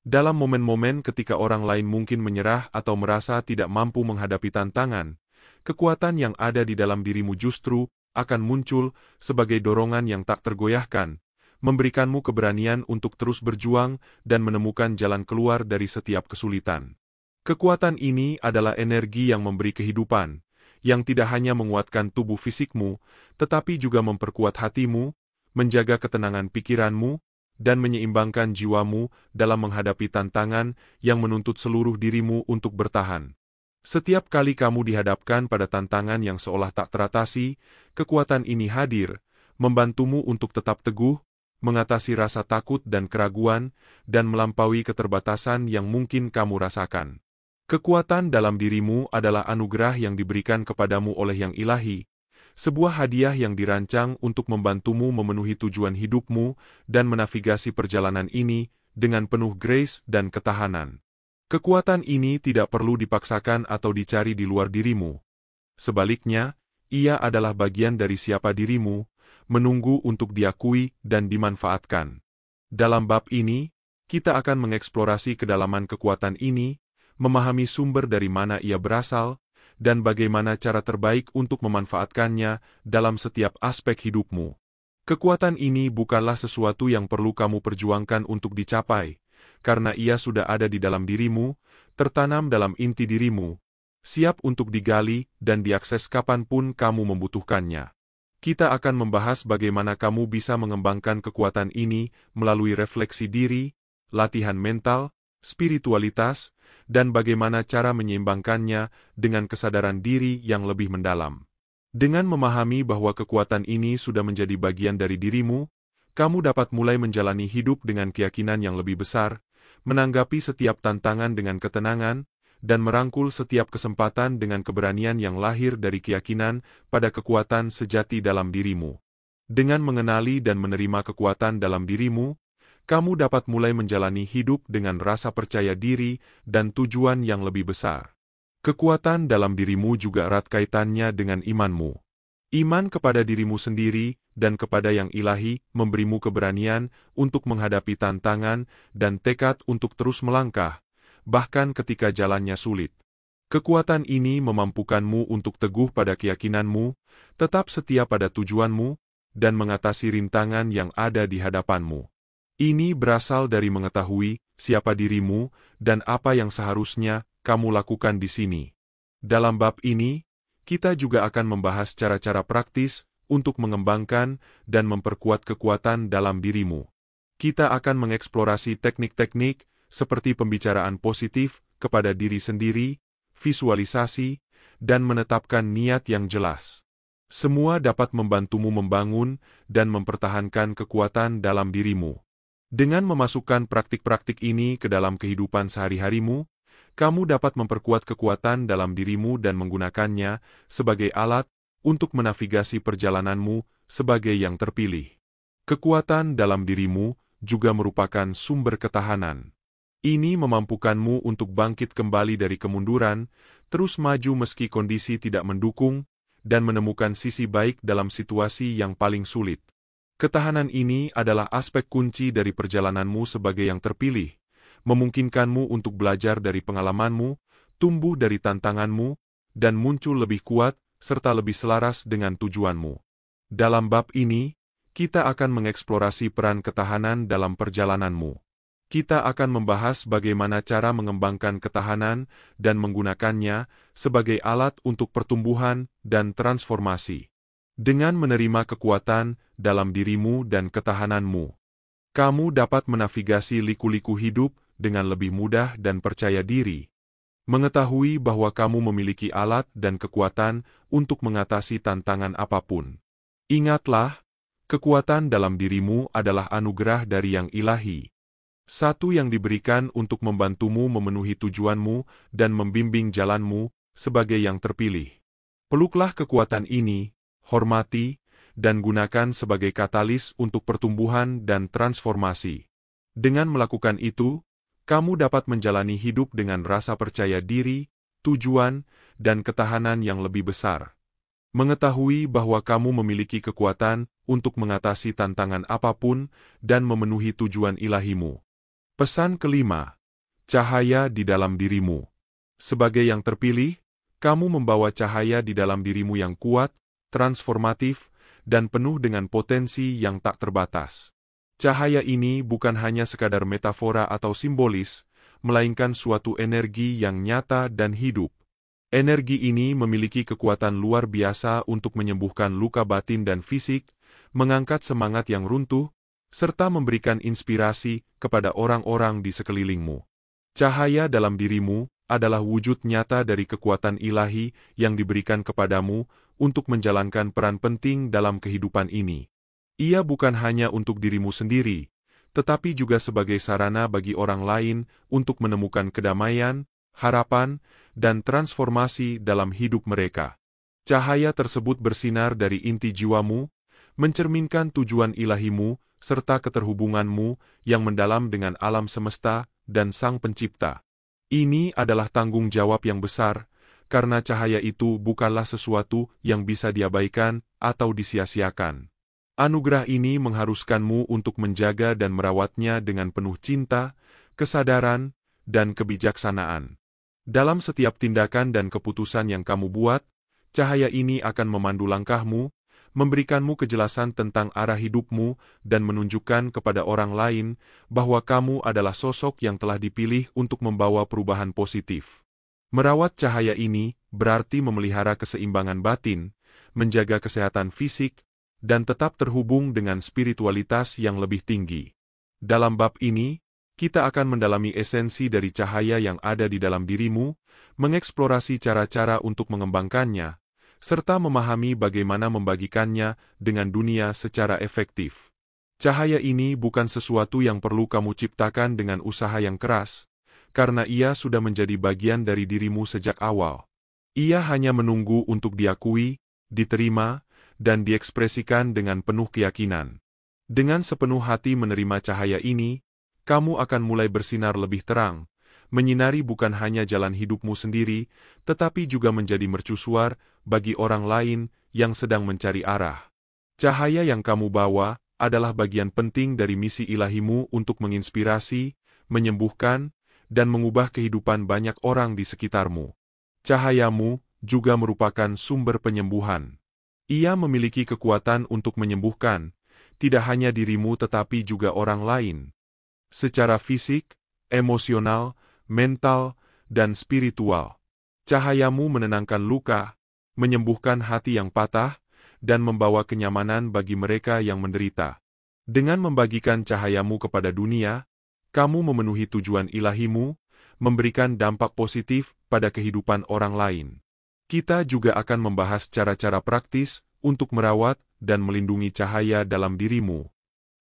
Dalam momen-momen ketika orang lain mungkin menyerah atau merasa tidak mampu menghadapi tantangan, kekuatan yang ada di dalam dirimu justru akan muncul sebagai dorongan yang tak tergoyahkan, memberikanmu keberanian untuk terus berjuang dan menemukan jalan keluar dari setiap kesulitan. Kekuatan ini adalah energi yang memberi kehidupan, yang tidak hanya menguatkan tubuh fisikmu, tetapi juga memperkuat hatimu, menjaga ketenangan pikiranmu, dan menyeimbangkan jiwamu dalam menghadapi tantangan yang menuntut seluruh dirimu untuk bertahan. Setiap kali kamu dihadapkan pada tantangan yang seolah tak teratasi, kekuatan ini hadir, membantumu untuk tetap teguh, mengatasi rasa takut dan keraguan, dan melampaui keterbatasan yang mungkin kamu rasakan. Kekuatan dalam dirimu adalah anugerah yang diberikan kepadamu oleh Yang Ilahi, sebuah hadiah yang dirancang untuk membantumu memenuhi tujuan hidupmu dan menavigasi perjalanan ini dengan penuh grace dan ketahanan. Kekuatan ini tidak perlu dipaksakan atau dicari di luar dirimu. Sebaliknya, ia adalah bagian dari siapa dirimu, menunggu untuk diakui dan dimanfaatkan. Dalam bab ini, kita akan mengeksplorasi kedalaman kekuatan ini, memahami sumber dari mana ia berasal, dan bagaimana cara terbaik untuk memanfaatkannya dalam setiap aspek hidupmu. Kekuatan ini bukanlah sesuatu yang perlu kamu perjuangkan untuk dicapai, karena ia sudah ada di dalam dirimu, tertanam dalam inti dirimu, siap untuk digali dan diakses kapanpun kamu membutuhkannya. Kita akan membahas bagaimana kamu bisa mengembangkan kekuatan ini melalui refleksi diri, latihan mental, spiritualitas, dan bagaimana cara menyeimbangkannya dengan kesadaran diri yang lebih mendalam. Dengan memahami bahwa kekuatan ini sudah menjadi bagian dari dirimu, kamu dapat mulai menjalani hidup dengan keyakinan yang lebih besar, menanggapi setiap tantangan dengan ketenangan, dan merangkul setiap kesempatan dengan keberanian yang lahir dari keyakinan pada kekuatan sejati dalam dirimu. Dengan mengenali dan menerima kekuatan dalam dirimu, kamu dapat mulai menjalani hidup dengan rasa percaya diri dan tujuan yang lebih besar. Kekuatan dalam dirimu juga erat kaitannya dengan imanmu. Iman kepada dirimu sendiri dan kepada Yang Ilahi memberimu keberanian untuk menghadapi tantangan dan tekad untuk terus melangkah, bahkan ketika jalannya sulit. Kekuatan ini memampukanmu untuk teguh pada keyakinanmu, tetap setia pada tujuanmu, dan mengatasi rintangan yang ada di hadapanmu. Ini berasal dari mengetahui siapa dirimu dan apa yang seharusnya kamu lakukan di sini. Dalam bab ini, kita juga akan membahas cara-cara praktis untuk mengembangkan dan memperkuat kekuatan dalam dirimu. Kita akan mengeksplorasi teknik-teknik seperti pembicaraan positif kepada diri sendiri, visualisasi, dan menetapkan niat yang jelas. Semua dapat membantumu membangun dan mempertahankan kekuatan dalam dirimu. Dengan memasukkan praktik-praktik ini ke dalam kehidupan sehari-harimu, kamu dapat memperkuat kekuatan dalam dirimu dan menggunakannya sebagai alat untuk menavigasi perjalananmu sebagai yang terpilih. Kekuatan dalam dirimu juga merupakan sumber ketahanan. Ini memampukanmu untuk bangkit kembali dari kemunduran, terus maju meski kondisi tidak mendukung, dan menemukan sisi baik dalam situasi yang paling sulit. Ketahanan ini adalah aspek kunci dari perjalananmu sebagai yang terpilih, memungkinkanmu untuk belajar dari pengalamanmu, tumbuh dari tantanganmu, dan muncul lebih kuat serta lebih selaras dengan tujuanmu. Dalam bab ini, kita akan mengeksplorasi peran ketahanan dalam perjalananmu. Kita akan membahas bagaimana cara mengembangkan ketahanan dan menggunakannya sebagai alat untuk pertumbuhan dan transformasi. Dengan menerima kekuatan dalam dirimu dan ketahananmu, kamu dapat menavigasi liku-liku hidup dengan lebih mudah dan percaya diri. Mengetahui bahwa kamu memiliki alat dan kekuatan untuk mengatasi tantangan apapun. Ingatlah, kekuatan dalam dirimu adalah anugerah dari Yang Ilahi. Satu yang diberikan untuk membantumu memenuhi tujuanmu dan membimbing jalanmu sebagai yang terpilih. Peluklah kekuatan ini, hormati, dan gunakan sebagai katalis untuk pertumbuhan dan transformasi. Dengan melakukan itu, kamu dapat menjalani hidup dengan rasa percaya diri, tujuan, dan ketahanan yang lebih besar. Mengetahui bahwa kamu memiliki kekuatan untuk mengatasi tantangan apapun dan memenuhi tujuan ilahimu. Pesan kelima, cahaya di dalam dirimu. Sebagai yang terpilih, kamu membawa cahaya di dalam dirimu yang kuat, transformatif, dan penuh dengan potensi yang tak terbatas. Cahaya ini bukan hanya sekadar metafora atau simbolis, melainkan suatu energi yang nyata dan hidup. Energi ini memiliki kekuatan luar biasa untuk menyembuhkan luka batin dan fisik, mengangkat semangat yang runtuh, serta memberikan inspirasi kepada orang-orang di sekelilingmu. Cahaya dalam dirimu adalah wujud nyata dari kekuatan ilahi yang diberikan kepadamu untuk menjalankan peran penting dalam kehidupan ini. Ia bukan hanya untuk dirimu sendiri, tetapi juga sebagai sarana bagi orang lain untuk menemukan kedamaian, harapan, dan transformasi dalam hidup mereka. Cahaya tersebut bersinar dari inti jiwamu, mencerminkan tujuan ilahimu, serta keterhubunganmu yang mendalam dengan alam semesta dan Sang Pencipta. Ini adalah tanggung jawab yang besar, karena cahaya itu bukanlah sesuatu yang bisa diabaikan atau disia-siakan. Anugerah ini mengharuskanmu untuk menjaga dan merawatnya dengan penuh cinta, kesadaran, dan kebijaksanaan. Dalam setiap tindakan dan keputusan yang kamu buat, cahaya ini akan memandu langkahmu, memberikanmu kejelasan tentang arah hidupmu, dan menunjukkan kepada orang lain bahwa kamu adalah sosok yang telah dipilih untuk membawa perubahan positif. Merawat cahaya ini berarti memelihara keseimbangan batin, menjaga kesehatan fisik, dan tetap terhubung dengan spiritualitas yang lebih tinggi. Dalam bab ini, kita akan mendalami esensi dari cahaya yang ada di dalam dirimu, mengeksplorasi cara-cara untuk mengembangkannya, serta memahami bagaimana membagikannya dengan dunia secara efektif. Cahaya ini bukan sesuatu yang perlu kamu ciptakan dengan usaha yang keras, karena ia sudah menjadi bagian dari dirimu sejak awal. Ia hanya menunggu untuk diakui, diterima, dan diekspresikan dengan penuh keyakinan. Dengan sepenuh hati menerima cahaya ini, kamu akan mulai bersinar lebih terang, menyinari bukan hanya jalan hidupmu sendiri, tetapi juga menjadi mercusuar bagi orang lain yang sedang mencari arah. Cahaya yang kamu bawa adalah bagian penting dari misi ilahimu untuk menginspirasi, menyembuhkan, dan mengubah kehidupan banyak orang di sekitarmu. Cahayamu juga merupakan sumber penyembuhan. Ia memiliki kekuatan untuk menyembuhkan, tidak hanya dirimu tetapi juga orang lain. Secara fisik, emosional, mental, dan spiritual. Cahayamu menenangkan luka, menyembuhkan hati yang patah, dan membawa kenyamanan bagi mereka yang menderita. Dengan membagikan cahayamu kepada dunia, kamu memenuhi tujuan ilahimu, memberikan dampak positif pada kehidupan orang lain. Kita juga akan membahas cara-cara praktis untuk merawat dan melindungi cahaya dalam dirimu,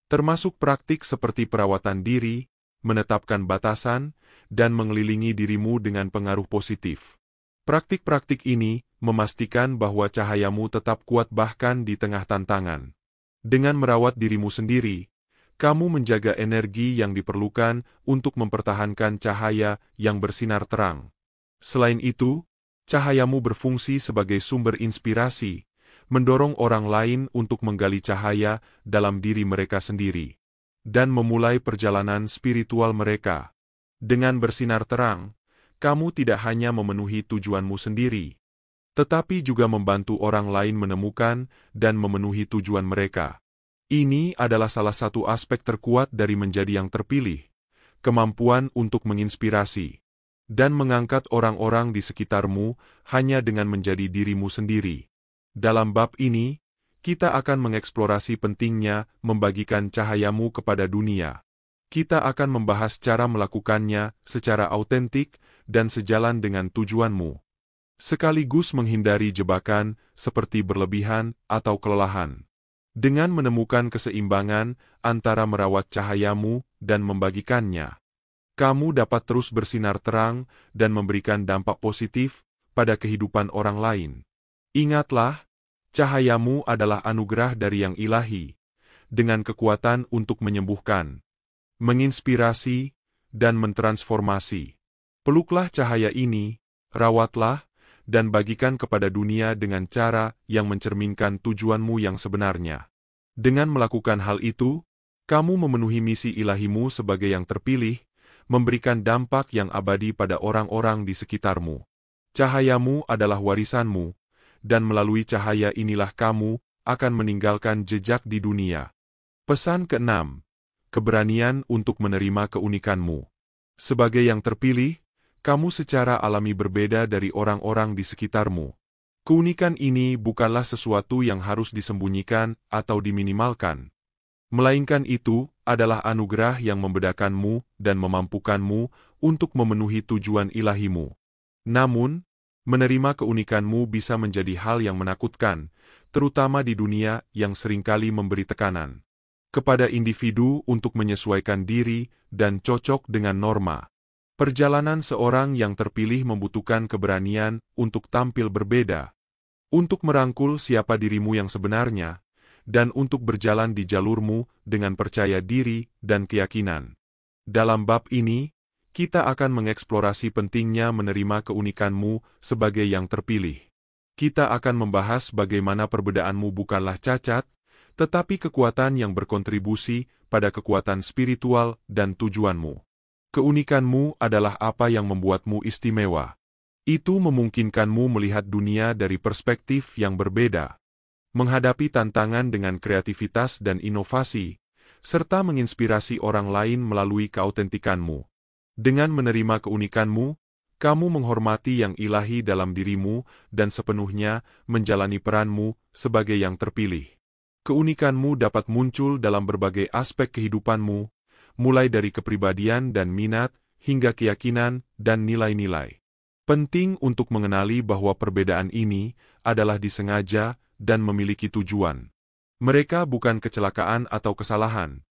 termasuk praktik seperti perawatan diri, menetapkan batasan, dan mengelilingi dirimu dengan pengaruh positif. Praktik-praktik ini memastikan bahwa cahayamu tetap kuat bahkan di tengah tantangan. Dengan merawat dirimu sendiri, kamu menjaga energi yang diperlukan untuk mempertahankan cahaya yang bersinar terang. Selain itu, cahayamu berfungsi sebagai sumber inspirasi, mendorong orang lain untuk menggali cahaya dalam diri mereka sendiri, dan memulai perjalanan spiritual mereka. Dengan bersinar terang, kamu tidak hanya memenuhi tujuanmu sendiri, tetapi juga membantu orang lain menemukan dan memenuhi tujuan mereka. Ini adalah salah satu aspek terkuat dari menjadi yang terpilih, kemampuan untuk menginspirasi dan mengangkat orang-orang di sekitarmu hanya dengan menjadi dirimu sendiri. Dalam bab ini, kita akan mengeksplorasi pentingnya membagikan cahayamu kepada dunia. Kita akan membahas cara melakukannya secara autentik dan sejalan dengan tujuanmu, sekaligus menghindari jebakan seperti berlebihan atau kelelahan. Dengan menemukan keseimbangan antara merawat cahayamu dan membagikannya, kamu dapat terus bersinar terang dan memberikan dampak positif pada kehidupan orang lain. Ingatlah, cahayamu adalah anugerah dari Yang Ilahi, dengan kekuatan untuk menyembuhkan, menginspirasi, dan mentransformasi. Peluklah cahaya ini, rawatlah, dan bagikan kepada dunia dengan cara yang mencerminkan tujuanmu yang sebenarnya. Dengan melakukan hal itu, kamu memenuhi misi ilahimu sebagai yang terpilih, memberikan dampak yang abadi pada orang-orang di sekitarmu. Cahayamu adalah warisanmu, dan melalui cahaya inilah kamu akan meninggalkan jejak di dunia. Pesan ke-6. Keberanian untuk menerima keunikanmu. Sebagai yang terpilih, Kamu secara alami berbeda dari orang-orang di sekitarmu. Keunikan ini bukanlah sesuatu yang harus disembunyikan atau diminimalkan. Melainkan itu adalah anugerah yang membedakanmu dan memampukanmu untuk memenuhi tujuan ilahimu. Namun, menerima keunikanmu bisa menjadi hal yang menakutkan, terutama di dunia yang seringkali memberi tekanan kepada individu untuk menyesuaikan diri dan cocok dengan norma. Perjalanan seorang yang terpilih membutuhkan keberanian untuk tampil berbeda, untuk merangkul siapa dirimu yang sebenarnya, dan untuk berjalan di jalurmu dengan percaya diri dan keyakinan. Dalam bab ini, kita akan mengeksplorasi pentingnya menerima keunikanmu sebagai yang terpilih. Kita akan membahas bagaimana perbedaanmu bukanlah cacat, tetapi kekuatan yang berkontribusi pada kekuatan spiritual dan tujuanmu. Keunikanmu adalah apa yang membuatmu istimewa. Itu memungkinkanmu melihat dunia dari perspektif yang berbeda, menghadapi tantangan dengan kreativitas dan inovasi, serta menginspirasi orang lain melalui keautentikanmu. Dengan menerima keunikanmu, kamu menghormati yang ilahi dalam dirimu dan sepenuhnya menjalani peranmu sebagai yang terpilih. Keunikanmu dapat muncul dalam berbagai aspek kehidupanmu, mulai dari kepribadian dan minat, hingga keyakinan dan nilai-nilai. Penting untuk mengenali bahwa perbedaan ini adalah disengaja dan memiliki tujuan. Mereka bukan kecelakaan atau kesalahan.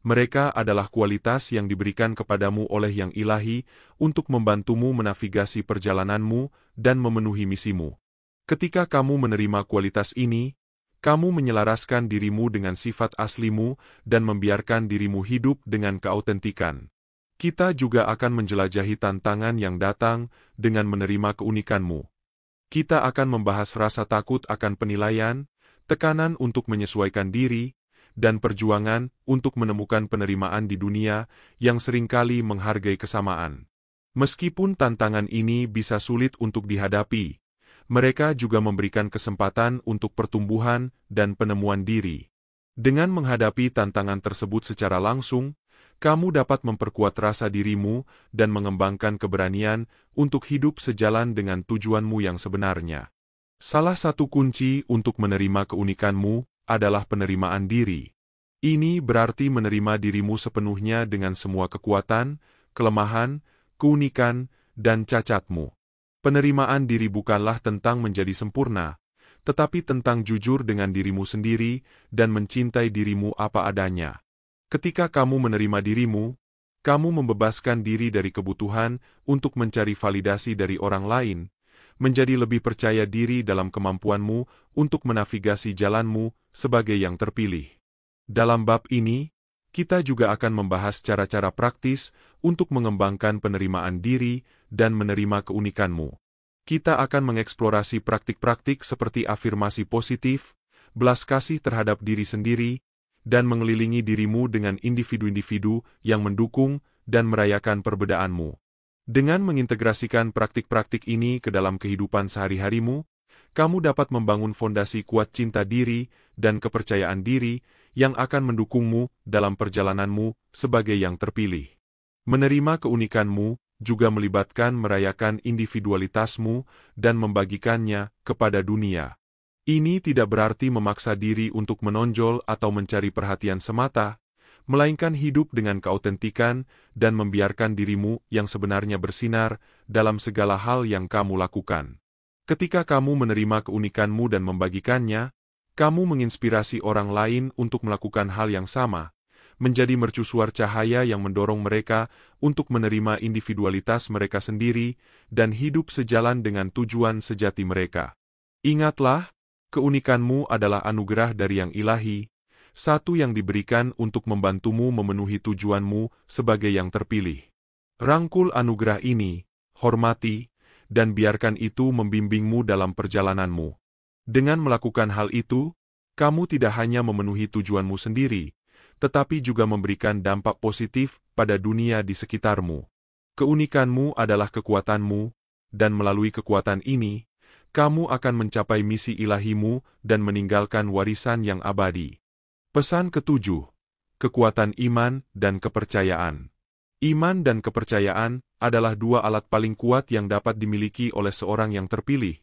Mereka adalah kualitas yang diberikan kepadamu oleh Yang Ilahi untuk membantumu menavigasi perjalananmu dan memenuhi misimu. Ketika kamu menerima kualitas ini, kamu menyelaraskan dirimu dengan sifat aslimu dan membiarkan dirimu hidup dengan keautentikan. Kita juga akan menjelajahi tantangan yang datang dengan menerima keunikanmu. Kita akan membahas rasa takut akan penilaian, tekanan untuk menyesuaikan diri, dan perjuangan untuk menemukan penerimaan di dunia yang seringkali menghargai kesamaan. Meskipun tantangan ini bisa sulit untuk dihadapi, mereka juga memberikan kesempatan untuk pertumbuhan dan penemuan diri. Dengan menghadapi tantangan tersebut secara langsung, kamu dapat memperkuat rasa dirimu dan mengembangkan keberanian untuk hidup sejalan dengan tujuanmu yang sebenarnya. Salah satu kunci untuk menerima keunikanmu adalah penerimaan diri. Ini berarti menerima dirimu sepenuhnya dengan semua kekuatan, kelemahan, keunikan, dan cacatmu. Penerimaan diri bukanlah tentang menjadi sempurna, tetapi tentang jujur dengan dirimu sendiri dan mencintai dirimu apa adanya. Ketika kamu menerima dirimu, kamu membebaskan diri dari kebutuhan untuk mencari validasi dari orang lain, menjadi lebih percaya diri dalam kemampuanmu untuk menavigasi jalanmu sebagai yang terpilih. Dalam bab ini, kita juga akan membahas cara-cara praktis untuk mengembangkan penerimaan diri dan menerima keunikanmu. Kita akan mengeksplorasi praktik-praktik seperti afirmasi positif, belas kasih terhadap diri sendiri, dan mengelilingi dirimu dengan individu-individu yang mendukung dan merayakan perbedaanmu. Dengan mengintegrasikan praktik-praktik ini ke dalam kehidupan sehari-harimu, kamu dapat membangun fondasi kuat cinta diri dan kepercayaan diri yang akan mendukungmu dalam perjalananmu sebagai yang terpilih. Menerima keunikanmu juga melibatkan merayakan individualitasmu dan membagikannya kepada dunia. Ini tidak berarti memaksa diri untuk menonjol atau mencari perhatian semata, melainkan hidup dengan keautentikan dan membiarkan dirimu yang sebenarnya bersinar dalam segala hal yang kamu lakukan. Ketika kamu menerima keunikanmu dan membagikannya, kamu menginspirasi orang lain untuk melakukan hal yang sama, menjadi mercusuar cahaya yang mendorong mereka untuk menerima individualitas mereka sendiri dan hidup sejalan dengan tujuan sejati mereka. Ingatlah, keunikanmu adalah anugerah dari Yang Ilahi, satu yang diberikan untuk membantumu memenuhi tujuanmu sebagai yang terpilih. Rangkul anugerah ini, hormati, dan biarkan itu membimbingmu dalam perjalananmu. Dengan melakukan hal itu, kamu tidak hanya memenuhi tujuanmu sendiri, tetapi juga memberikan dampak positif pada dunia di sekitarmu. Keunikanmu adalah kekuatanmu, dan melalui kekuatan ini, kamu akan mencapai misi ilahimu dan meninggalkan warisan yang abadi. Pesan ketujuh, kekuatan iman dan kepercayaan. Iman dan kepercayaan adalah dua alat paling kuat yang dapat dimiliki oleh seorang yang terpilih,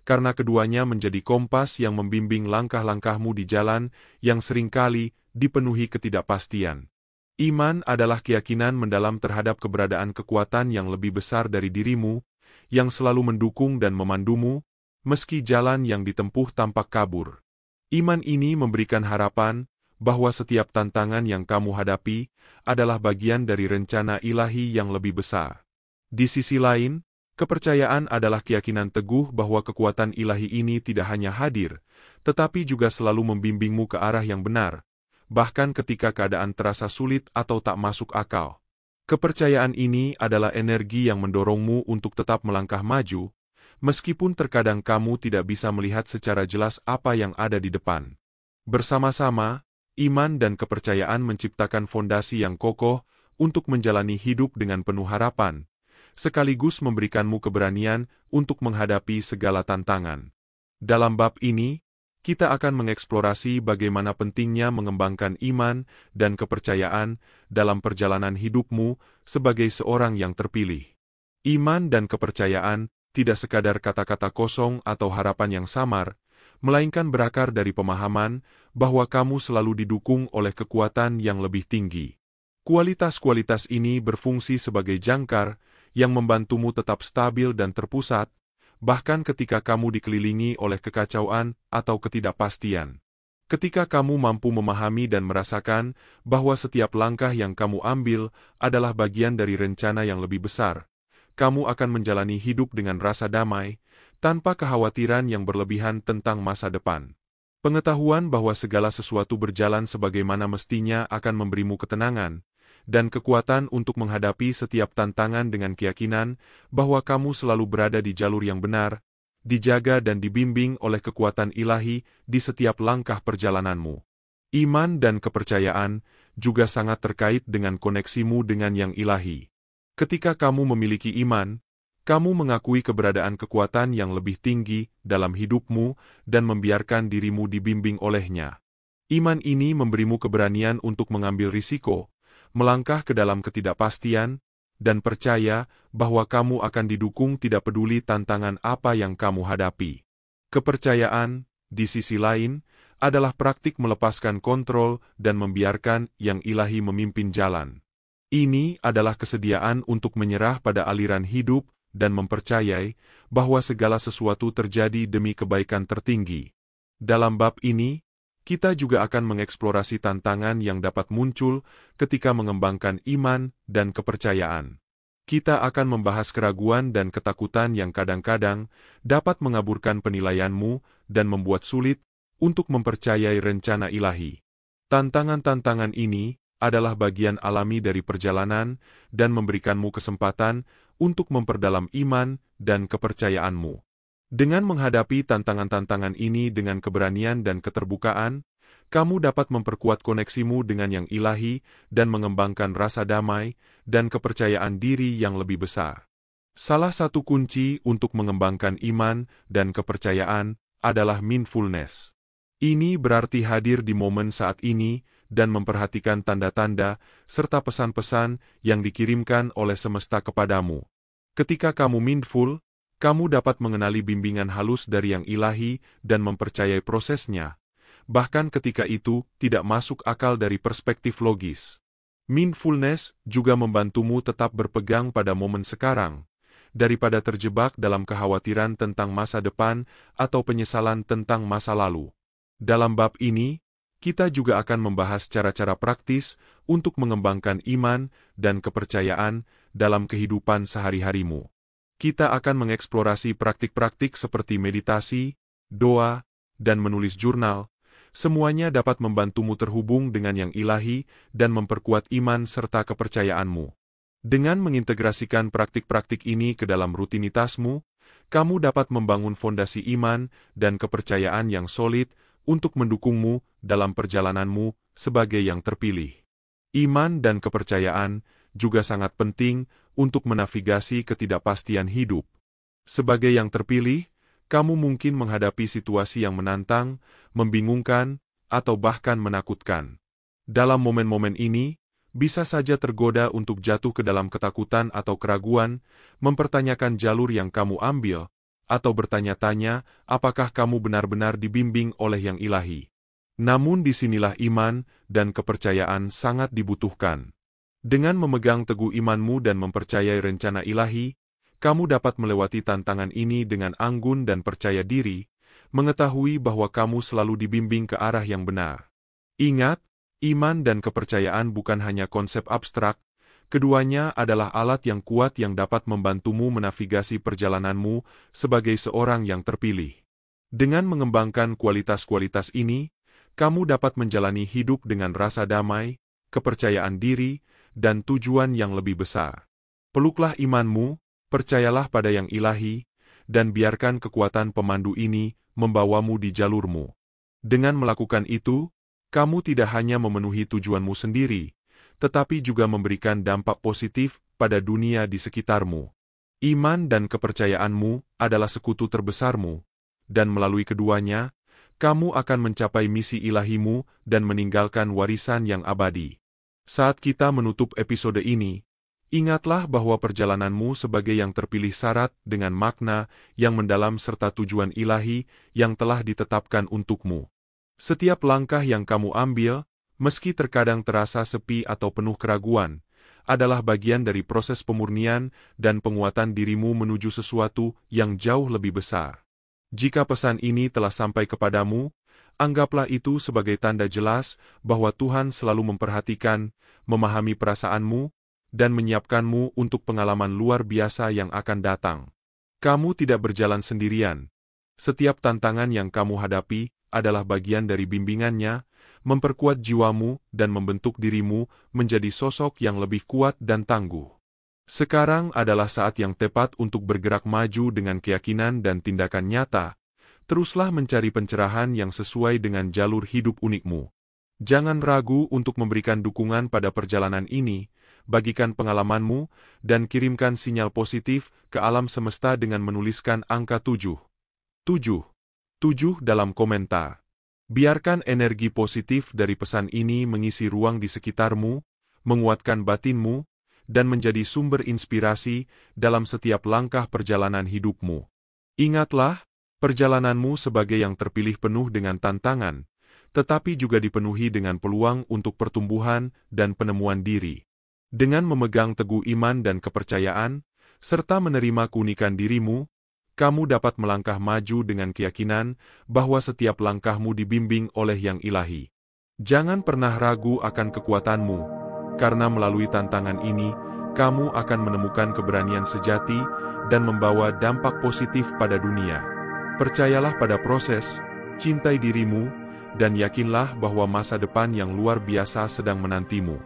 karena keduanya menjadi kompas yang membimbing langkah-langkahmu di jalan yang seringkali dipenuhi ketidakpastian. Iman adalah keyakinan mendalam terhadap keberadaan kekuatan yang lebih besar dari dirimu, yang selalu mendukung dan memandumu, meski jalan yang ditempuh tampak kabur. Iman ini memberikan harapan bahwa setiap tantangan yang kamu hadapi adalah bagian dari rencana ilahi yang lebih besar. Di sisi lain, kepercayaan adalah keyakinan teguh bahwa kekuatan ilahi ini tidak hanya hadir, tetapi juga selalu membimbingmu ke arah yang benar, bahkan ketika keadaan terasa sulit atau tak masuk akal. Kepercayaan ini adalah energi yang mendorongmu untuk tetap melangkah maju, meskipun terkadang kamu tidak bisa melihat secara jelas apa yang ada di depan. Bersama-sama, iman dan kepercayaan menciptakan fondasi yang kokoh untuk menjalani hidup dengan penuh harapan, sekaligus memberikanmu keberanian untuk menghadapi segala tantangan. Dalam bab ini, kita akan mengeksplorasi bagaimana pentingnya mengembangkan iman dan kepercayaan dalam perjalanan hidupmu sebagai seorang yang terpilih. Iman dan kepercayaan tidak sekadar kata-kata kosong atau harapan yang samar, melainkan berakar dari pemahaman bahwa kamu selalu didukung oleh kekuatan yang lebih tinggi. Kualitas-kualitas ini berfungsi sebagai jangkar yang membantumu tetap stabil dan terpusat, bahkan ketika kamu dikelilingi oleh kekacauan atau ketidakpastian. Ketika kamu mampu memahami dan merasakan bahwa setiap langkah yang kamu ambil adalah bagian dari rencana yang lebih besar, kamu akan menjalani hidup dengan rasa damai, tanpa kekhawatiran yang berlebihan tentang masa depan. Pengetahuan bahwa segala sesuatu berjalan sebagaimana mestinya akan memberimu ketenangan dan kekuatan untuk menghadapi setiap tantangan dengan keyakinan bahwa kamu selalu berada di jalur yang benar, dijaga dan dibimbing oleh kekuatan ilahi di setiap langkah perjalananmu. Iman dan kepercayaan juga sangat terkait dengan koneksimu dengan yang ilahi. Ketika kamu memiliki iman, kamu mengakui keberadaan kekuatan yang lebih tinggi dalam hidupmu dan membiarkan dirimu dibimbing olehnya. Iman ini memberimu keberanian untuk mengambil risiko, melangkah ke dalam ketidakpastian, dan percaya bahwa kamu akan didukung tidak peduli tantangan apa yang kamu hadapi. Kepercayaan, di sisi lain, adalah praktik melepaskan kontrol dan membiarkan yang ilahi memimpin jalan. Ini adalah kesediaan untuk menyerah pada aliran hidup dan mempercayai bahwa segala sesuatu terjadi demi kebaikan tertinggi. Dalam bab ini, kita juga akan mengeksplorasi tantangan yang dapat muncul ketika mengembangkan iman dan kepercayaan. Kita akan membahas keraguan dan ketakutan yang kadang-kadang dapat mengaburkan penilaianmu dan membuat sulit untuk mempercayai rencana ilahi. Tantangan-tantangan ini adalah bagian alami dari perjalanan dan memberikanmu kesempatan untuk memperdalam iman dan kepercayaanmu. Dengan menghadapi tantangan-tantangan ini dengan keberanian dan keterbukaan, kamu dapat memperkuat koneksimu dengan yang ilahi dan mengembangkan rasa damai dan kepercayaan diri yang lebih besar. Salah satu kunci untuk mengembangkan iman dan kepercayaan adalah mindfulness. Ini berarti hadir di momen saat ini dan memperhatikan tanda-tanda serta pesan-pesan yang dikirimkan oleh semesta kepadamu. Ketika kamu mindful, kamu dapat mengenali bimbingan halus dari yang ilahi dan mempercayai prosesnya, bahkan ketika itu tidak masuk akal dari perspektif logis. Mindfulness juga membantumu tetap berpegang pada momen sekarang, daripada terjebak dalam kekhawatiran tentang masa depan atau penyesalan tentang masa lalu. Dalam bab ini, kita juga akan membahas cara-cara praktis untuk mengembangkan iman dan kepercayaan dalam kehidupan sehari-harimu. Kita akan mengeksplorasi praktik-praktik seperti meditasi, doa, dan menulis jurnal. Semuanya dapat membantumu terhubung dengan yang ilahi dan memperkuat iman serta kepercayaanmu. Dengan mengintegrasikan praktik-praktik ini ke dalam rutinitasmu, kamu dapat membangun fondasi iman dan kepercayaan yang solid untuk mendukungmu dalam perjalananmu sebagai yang terpilih. Iman dan kepercayaan juga sangat penting untuk menavigasi ketidakpastian hidup. Sebagai yang terpilih, kamu mungkin menghadapi situasi yang menantang, membingungkan, atau bahkan menakutkan. Dalam momen-momen ini, bisa saja tergoda untuk jatuh ke dalam ketakutan atau keraguan, mempertanyakan jalur yang kamu ambil, atau bertanya-tanya apakah kamu benar-benar dibimbing oleh yang ilahi. Namun disinilah iman dan kepercayaan sangat dibutuhkan. Dengan memegang teguh imanmu dan mempercayai rencana ilahi, kamu dapat melewati tantangan ini dengan anggun dan percaya diri, mengetahui bahwa kamu selalu dibimbing ke arah yang benar. Ingat, iman dan kepercayaan bukan hanya konsep abstrak, keduanya adalah alat yang kuat yang dapat membantumu menavigasi perjalananmu sebagai seorang yang terpilih. Dengan mengembangkan kualitas-kualitas ini, kamu dapat menjalani hidup dengan rasa damai, kepercayaan diri, dan tujuan yang lebih besar. Peluklah imanmu, percayalah pada yang ilahi, dan biarkan kekuatan pemandu ini membawamu di jalurmu. Dengan melakukan itu, kamu tidak hanya memenuhi tujuanmu sendiri, tetapi juga memberikan dampak positif pada dunia di sekitarmu. Iman dan kepercayaanmu adalah sekutu terbesarmu, dan melalui keduanya, kamu akan mencapai misi ilahimu dan meninggalkan warisan yang abadi. Saat kita menutup episode ini, ingatlah bahwa perjalananmu sebagai yang terpilih syarat dengan makna yang mendalam serta tujuan ilahi yang telah ditetapkan untukmu. Setiap langkah yang kamu ambil, meski terkadang terasa sepi atau penuh keraguan, adalah bagian dari proses pemurnian dan penguatan dirimu menuju sesuatu yang jauh lebih besar. Jika pesan ini telah sampai kepadamu, anggaplah itu sebagai tanda jelas bahwa Tuhan selalu memperhatikan, memahami perasaanmu, dan menyiapkanmu untuk pengalaman luar biasa yang akan datang. Kamu tidak berjalan sendirian. Setiap tantangan yang kamu hadapi adalah bagian dari bimbingannya, memperkuat jiwamu dan membentuk dirimu menjadi sosok yang lebih kuat dan tangguh. Sekarang adalah saat yang tepat untuk bergerak maju dengan keyakinan dan tindakan nyata. Teruslah mencari pencerahan yang sesuai dengan jalur hidup unikmu. Jangan ragu untuk memberikan dukungan pada perjalanan ini, bagikan pengalamanmu, dan kirimkan sinyal positif ke alam semesta dengan menuliskan angka 7 dalam komentar. Biarkan energi positif dari pesan ini mengisi ruang di sekitarmu, menguatkan batinmu, dan menjadi sumber inspirasi dalam setiap langkah perjalanan hidupmu. Ingatlah, perjalananmu sebagai yang terpilih penuh dengan tantangan, tetapi juga dipenuhi dengan peluang untuk pertumbuhan dan penemuan diri. Dengan memegang teguh iman dan kepercayaan, serta menerima keunikan dirimu, kamu dapat melangkah maju dengan keyakinan bahwa setiap langkahmu dibimbing oleh yang ilahi. Jangan pernah ragu akan kekuatanmu, karena melalui tantangan ini, kamu akan menemukan keberanian sejati dan membawa dampak positif pada dunia. Percayalah pada proses, cintai dirimu, dan yakinlah bahwa masa depan yang luar biasa sedang menantimu.